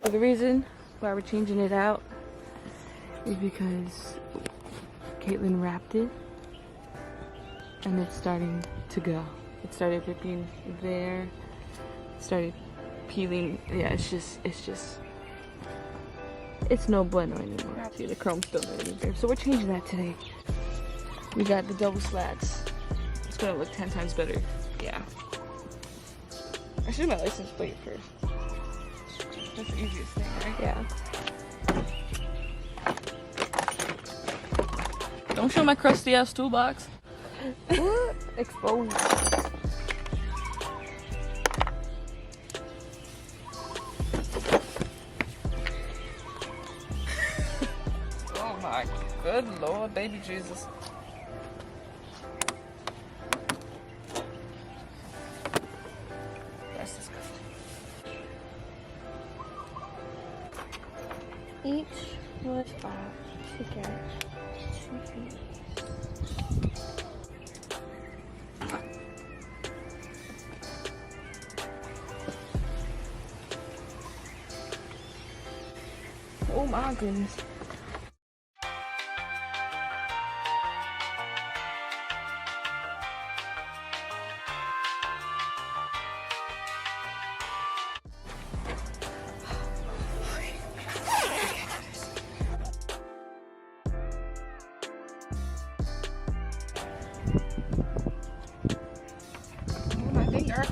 So the reason why we're changing it out is because Caitlin wrapped it and it's starting to go. It started ripping there, it started peeling. Yeah, it's no bueno anymore. See, the chrome's still not there. So we're changing that today. We got the double slats. It's gonna look 10 times better. Yeah. I should do my license plate first. That's the easiest thing, right? Yeah. Don't show my crusty ass toolbox. What? Exposed. Oh my good Lord, baby Jesus. That's disgusting. Each was off to get 2 pieces. Oh my goodness. My finger.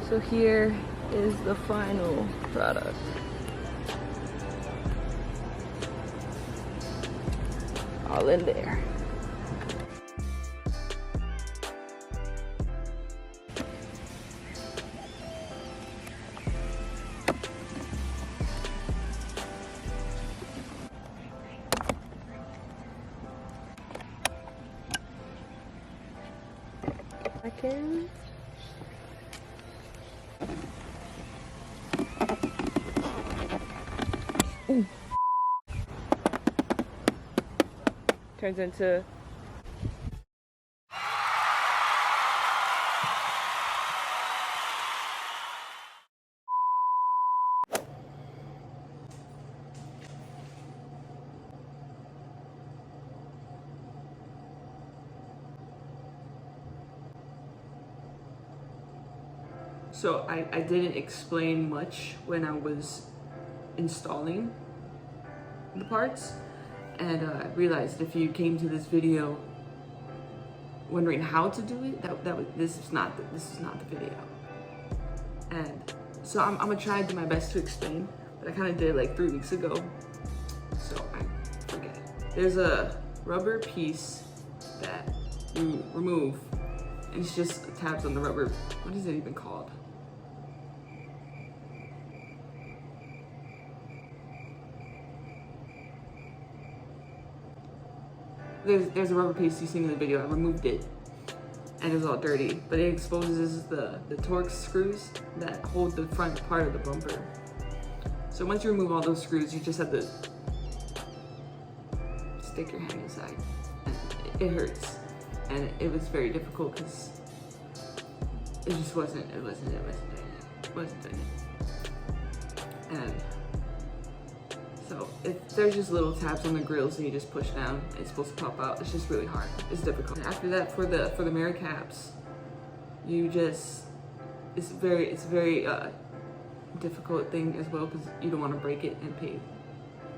So here is the final product. All in there. Second. Ooh. Turns into so I didn't explain much when I was installing the parts, and I realized if you came to this video wondering how to do it, this is not the video. And so I'm gonna try to do my best to explain, but I kind of did it like 3 weeks ago, so I forget. There's a rubber piece that you remove, and it's just tabs on the rubber. What is it even called? There's a rubber piece you see in the video. I removed it and it was all dirty, but it exposes the Torx screws that hold the front part of the bumper. So once you remove all those screws, you just have to stick your hand inside, and it hurts, and it was very difficult because it just wasn't doing it. And so there's just little tabs on the grills and you just push down. It's supposed to pop out. It's just really hard. It's difficult. And after that, for the mirror caps, you just it's very difficult thing as well, because you don't want to break it and pay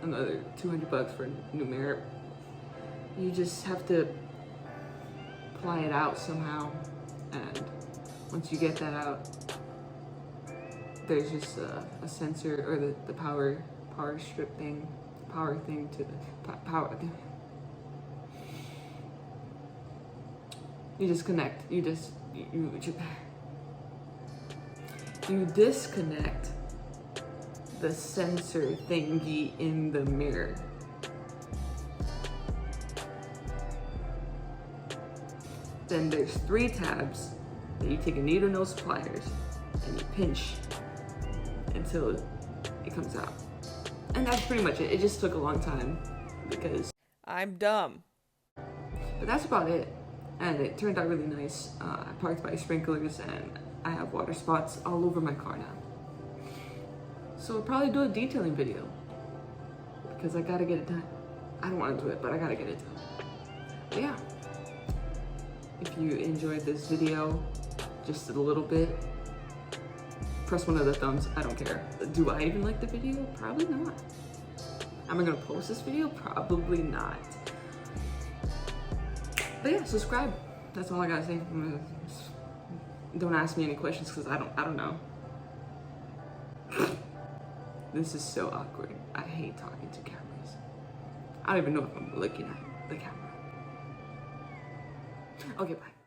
another $200 for a new mirror. You just have to ply it out somehow, and once you get that out, there's just a sensor, or the power strip thing, power thing to the power. You disconnect. You disconnect the sensor thingy in the mirror. Then there's 3 tabs that you take a needle nose pliers and you pinch until it comes out. And that's pretty much it. It just took a long time because I'm dumb. but that's about it. And it turned out really nice. I parked by sprinklers and I have water spots all over my car now. So I'll probably do a detailing video because I gotta get it done. I don't want to do it, but I gotta get it done. But yeah, if you enjoyed this video just a little bit, press one of the thumbs. I don't care. Do I even like the video? Probably not. Am I gonna post this video? Probably not. But yeah, subscribe. That's all I gotta say. Don't ask me any questions because I don't know. This is so awkward. I hate talking to cameras. I don't even know if I'm looking at the camera. Okay, bye.